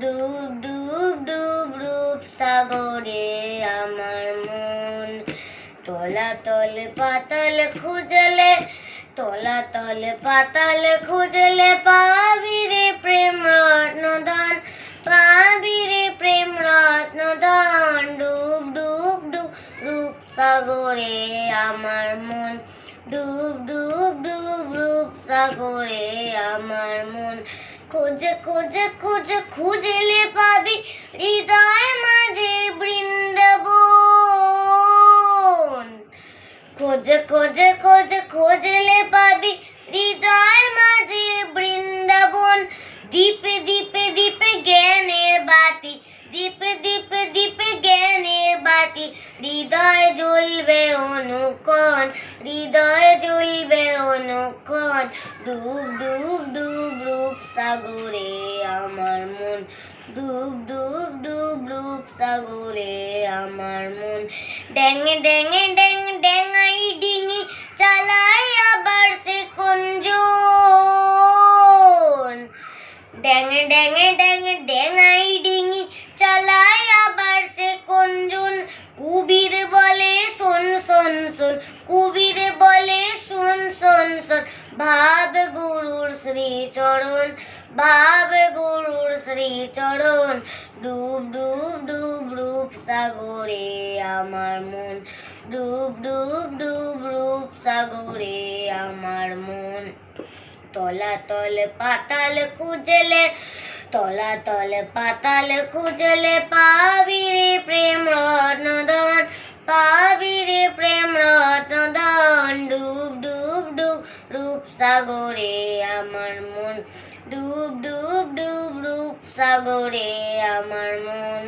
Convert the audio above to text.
ডুব ডুব ডুব রূপ সাগরে আমার মন। তলাতল পাতাল খুঁজলে, তলাতল পাতাল খুঁজলে পাবি রে প্রেম রত্ন ধন, পাবি রে প্রেম রত্ন ধন। ডুব ডুব ডুব রূপ সাগরে আমার মন, ডুব ডুব ডুব রূপ সাগরে আমার মন। খোঁজে খোঁজে খোঁজে খুঁজলে পাবি হৃদয় মাঝে বৃন্দাবন। খোঁজে খোঁজে খোঁজে খুঁজলে পাবি হৃদয় মাঝে বৃন্দাবন। দ্বীপে দ্বীপে দ্বীপে জ্ঞানের বাতি, দ্বীপে দ্বীপে দ্বীপে জ্ঞানের বাতি। হৃদয় জ্বলবে অনুক্ষণ, হৃদয় জ্বলবে অনুক্ষণ। ডুব ডুব ডুব রূপ সাগরে আমার মন, ডুব ডুব ডুব রূপ সাগরে আমার মন। ড্যাঙে ড্যাঙে ড্যাং ড্যাঙাই ডিঙি চালাই আবার সে কোনজন। ড্যাঙে ড্যাঙে ড্যাঙে ড্যাঙাই ডিঙি চালাই আবার সে কোনজন। কুবির বলে শোন শোন শোন, কুবির বলে শোন শোন শোন। ভাব গুরুর শ্রীচরণ, ভাব গুরুর শ্রীচরণ। ডুব ডুব ডুব রূপ সাগরে আমার মন, ডুব ডুব ডুব রূপ সাগরে আমার মন। তলাতল পাতাল খুঁজলে, তলাতল পাতাল খুঁজলে পাবি রে প্রেম রত্ন ধন, পাবি রে প্রেম রত্ন ধন। ডুব ডুব ডুব রূপ সাগরে আমার মন, ডুব ডুব ডুব রূপ সাগরে আমার মন।